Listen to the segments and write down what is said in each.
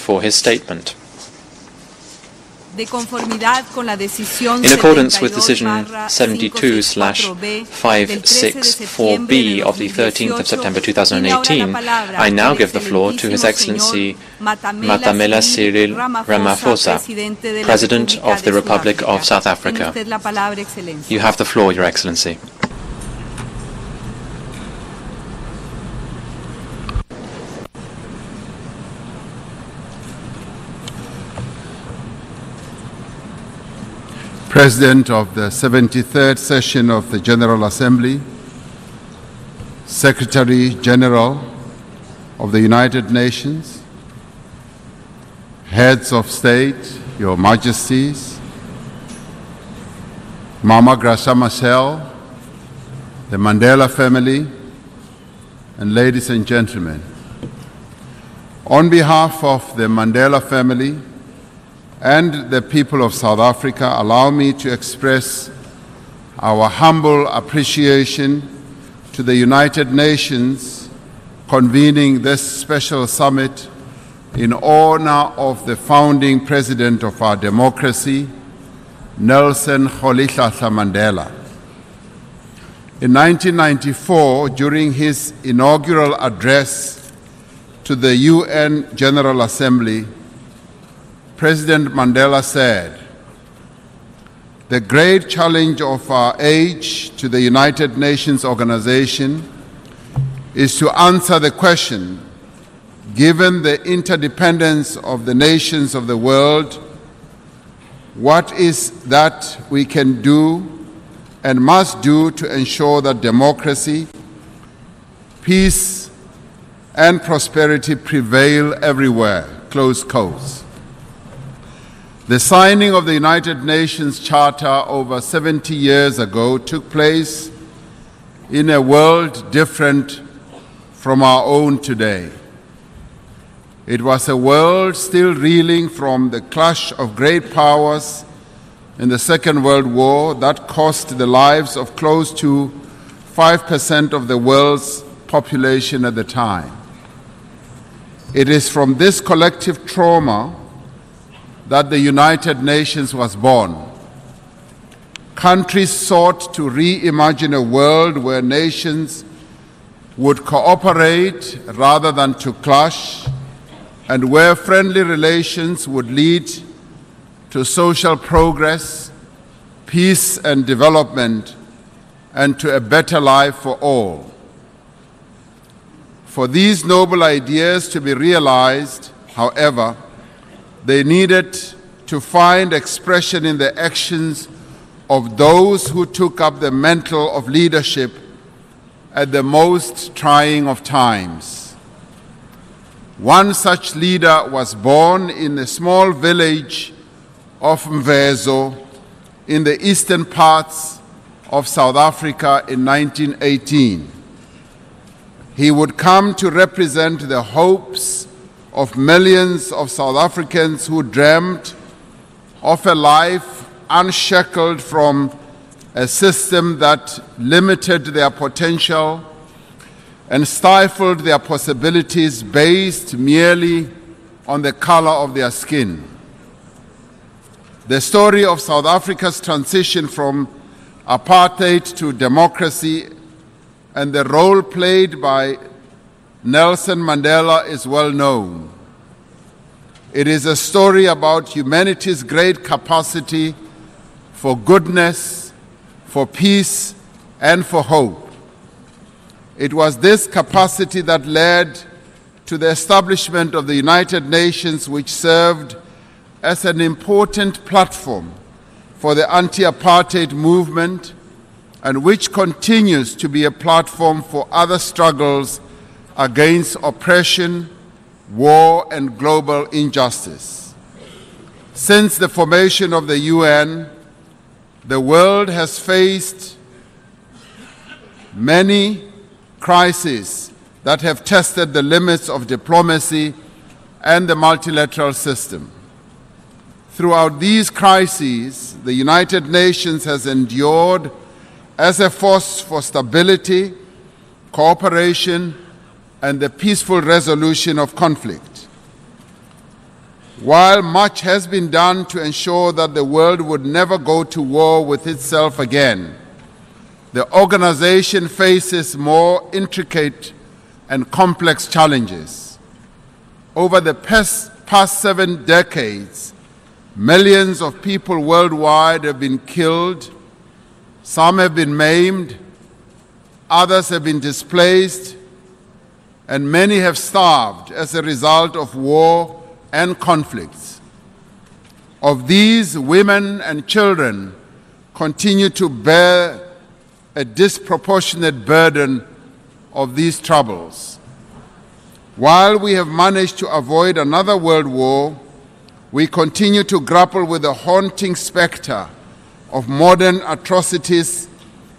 for his statement. In accordance with Decision 72/564B of the 13th of September 2018, I now give the floor to His Excellency Matamela Cyril Ramaphosa, President of the Republic of South Africa. You have the floor, Your Excellency. President of the 73rd session of the General Assembly, Secretary General of the United Nations, Heads of State, Your Majesties, Mama Graça Machel, the Mandela family, and ladies and gentlemen, on behalf of the Mandela family and the people of South Africa, allow me to express our humble appreciation to the United Nations convening this special summit in honor of the founding president of our democracy, Nelson Mandela. In 1994, during his inaugural address to the UN General Assembly, President Mandela said, "The great challenge of our age to the United Nations organization is to answer the question, given the interdependence of the nations of the world, what is that we can do and must do to ensure that democracy, peace, and prosperity prevail everywhere," close quotes. The signing of the United Nations Charter over 70 years ago took place in a world different from our own today. It was a world still reeling from the clash of great powers in the Second World War that cost the lives of close to 5% of the world's population at the time. It is from this collective trauma that the United Nations was born. Countries sought to reimagine a world where nations would cooperate rather than to clash, and where friendly relations would lead to social progress, peace and development, and to a better life for all. For these noble ideas to be realized, however, they needed to find expression in the actions of those who took up the mantle of leadership at the most trying of times. One such leader was born in the small village of Mvezo in the eastern parts of South Africa in 1918. He would come to represent the hopes of millions of South Africans who dreamt of a life unshackled from a system that limited their potential and stifled their possibilities based merely on the color of their skin. The story of South Africa's transition from apartheid to democracy and the role played by Nelson Mandela is well known. It is a story about humanity's great capacity for goodness, for peace, and for hope. It was this capacity that led to the establishment of the United Nations, which served as an important platform for the anti-apartheid movement and which continues to be a platform for other struggles against oppression, war, and global injustice. Since the formation of the UN, the world has faced many crises that have tested the limits of diplomacy and the multilateral system. Throughout these crises, the United Nations has endured as a force for stability, cooperation, and the peaceful resolution of conflict. While much has been done to ensure that the world would never go to war with itself again, the organization faces more intricate and complex challenges. Over the past 7 decades, millions of people worldwide have been killed, some have been maimed, others have been displaced, and many have starved as a result of war and conflicts. Of these, women and children continue to bear a disproportionate burden of these troubles. While we have managed to avoid another world war, we continue to grapple with the haunting specter of modern atrocities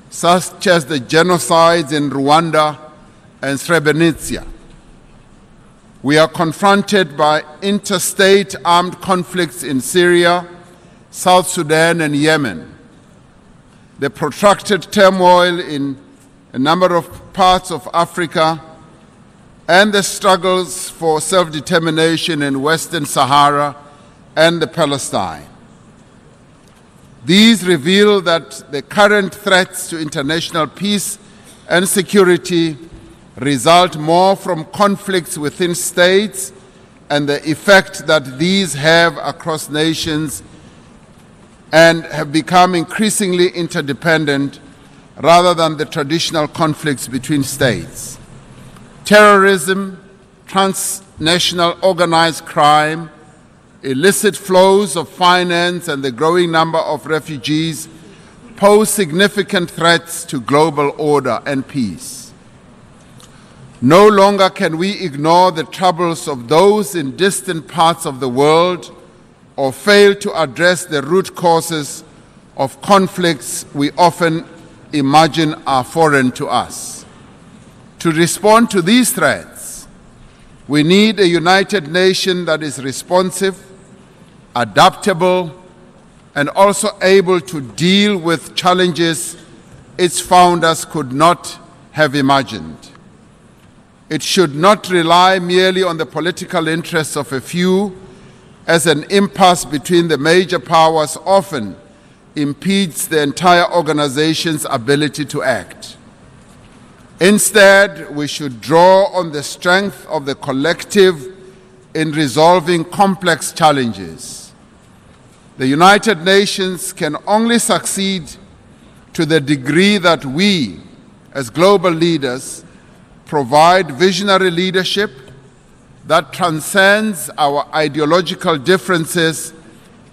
such as the genocides in Rwanda and Srebrenica. We are confronted by interstate armed conflicts in Syria, South Sudan, and Yemen. The protracted turmoil in a number of parts of Africa and the struggles for self-determination in Western Sahara and the Palestine. These reveal that the current threats to international peace and security result more from conflicts within states and the effect that these have across nations, and have become increasingly interdependent rather than the traditional conflicts between states. Terrorism, transnational organized crime, illicit flows of finance, and the growing number of refugees pose significant threats to global order and peace. No longer can we ignore the troubles of those in distant parts of the world or fail to address the root causes of conflicts we often imagine are foreign to us. To respond to these threats, we need a united nation that is responsive, adaptable, and also able to deal with challenges its founders could not have imagined. It should not rely merely on the political interests of a few, as an impasse between the major powers often impedes the entire organization's ability to act. Instead, we should draw on the strength of the collective in resolving complex challenges. The United Nations can only succeed to the degree that we, as global leaders, provide visionary leadership that transcends our ideological differences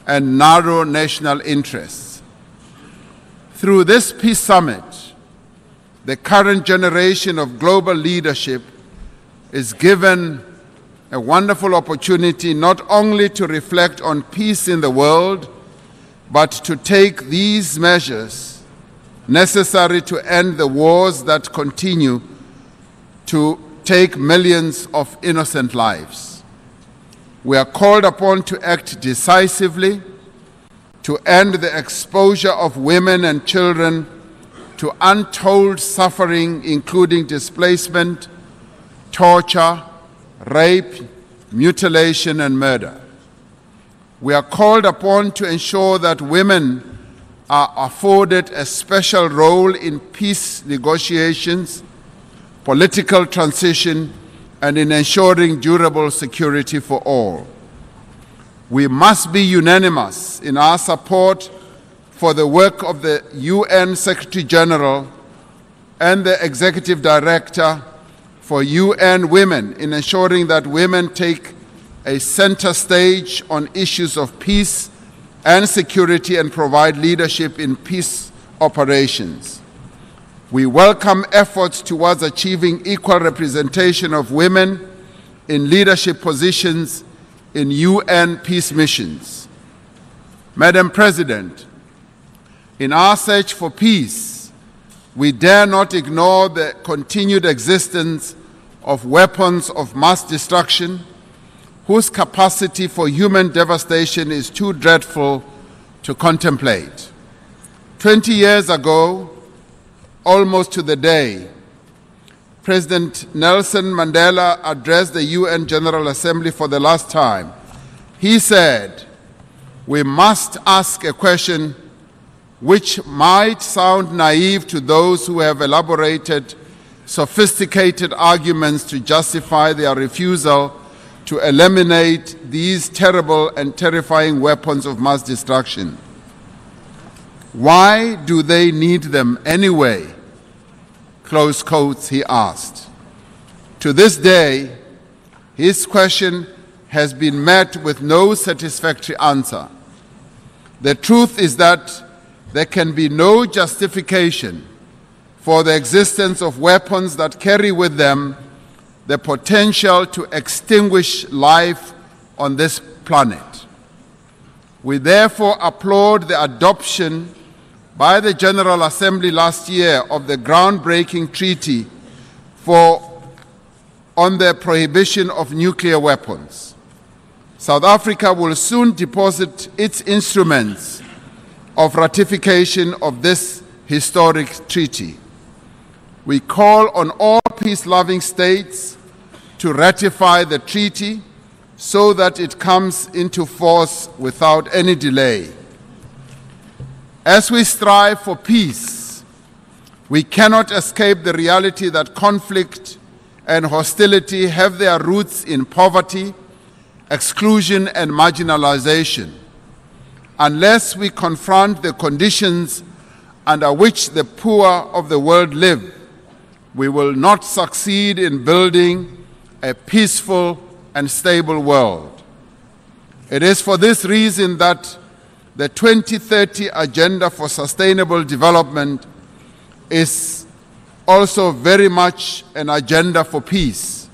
and narrow national interests. Through this Peace Summit, the current generation of global leadership is given a wonderful opportunity not only to reflect on peace in the world, but to take these measures necessary to end the wars that continue to take millions of innocent lives. We are called upon to act decisively to end the exposure of women and children to untold suffering, including displacement, torture, rape, mutilation, and murder. We are called upon to ensure that women are afforded a special role in peace negotiations, political transition, and in ensuring durable security for all. We must be unanimous in our support for the work of the UN Secretary General and the Executive Director for UN Women in ensuring that women take a center stage on issues of peace and security and provide leadership in peace operations. We welcome efforts towards achieving equal representation of women in leadership positions in UN peace missions. Madam President, in our search for peace, we dare not ignore the continued existence of weapons of mass destruction whose capacity for human devastation is too dreadful to contemplate. 20 years ago, almost to the day, President Nelson Mandela addressed the UN General Assembly for the last time He said, "We must ask a question which might sound naive to those who have elaborated sophisticated arguments to justify their refusal to eliminate these terrible and terrifying weapons of mass destruction. Why do they need them anyway?" Close quotes, he asked. To this day, his question has been met with no satisfactory answer. The truth is that there can be no justification for the existence of weapons that carry with them the potential to extinguish life on this planet. We therefore applaud the adoption by the General Assembly last year of the groundbreaking treaty on the prohibition of nuclear weapons. South Africa will soon deposit its instruments of ratification of this historic treaty. We call on all peace-loving states to ratify the treaty so that it comes into force without any delay. As we strive for peace, we cannot escape the reality that conflict and hostility have their roots in poverty, exclusion, and marginalization. Unless we confront the conditions under which the poor of the world live, we will not succeed in building a peaceful and stable world. It is for this reason that the 2030 Agenda for Sustainable Development is also very much an agenda for peace.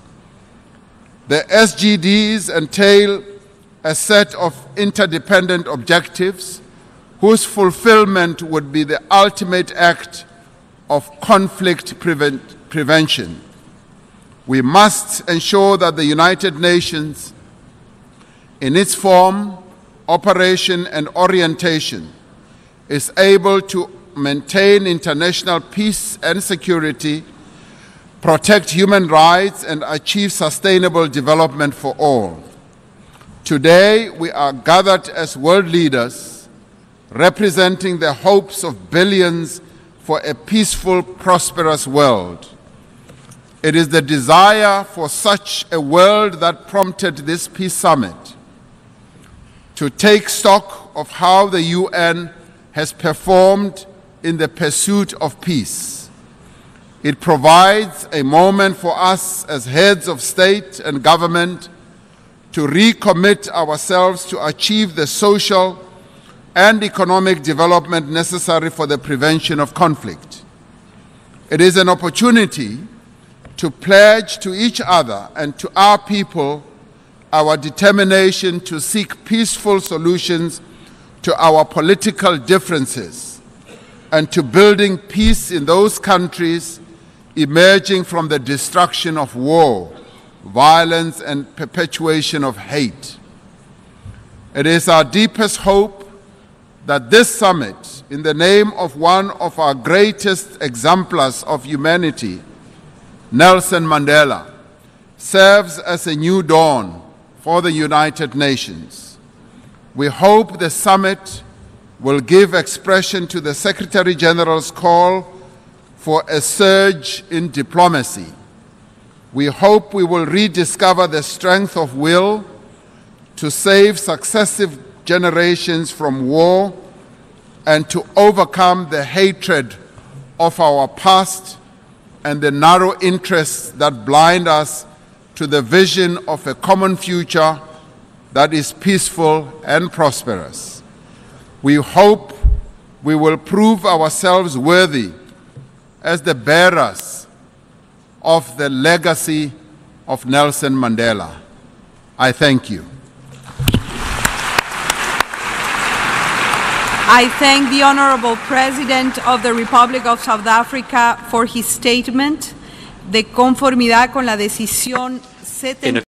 The SDGs entail a set of interdependent objectives whose fulfillment would be the ultimate act of conflict prevention. We must ensure that the United Nations, in its form, operation, and orientation, is able to maintain international peace and security, protect human rights, and achieve sustainable development for all. Today, we are gathered as world leaders, representing the hopes of billions for a peaceful, prosperous world. It is the desire for such a world that prompted this peace summit to take stock of how the UN has performed in the pursuit of peace. It provides a moment for us as heads of state and government to recommit ourselves to achieve the social and economic development necessary for the prevention of conflict. It is an opportunity to pledge to each other and to our people our determination to seek peaceful solutions to our political differences and to building peace in those countries emerging from the destruction of war, violence, and perpetuation of hate. It is our deepest hope that this summit, in the name of one of our greatest exemplars of humanity, Nelson Mandela, serves as a new dawn for the United Nations. We hope the summit will give expression to the Secretary General's call for a surge in diplomacy. We hope we will rediscover the strength of will to save successive generations from war and to overcome the hatred of our past and the narrow interests that blind us to the vision of a common future that is peaceful and prosperous. We hope we will prove ourselves worthy as the bearers of the legacy of Nelson Mandela. I thank you. I thank the Honorable President of the Republic of South Africa for his statement de conformidad con la decisión 70.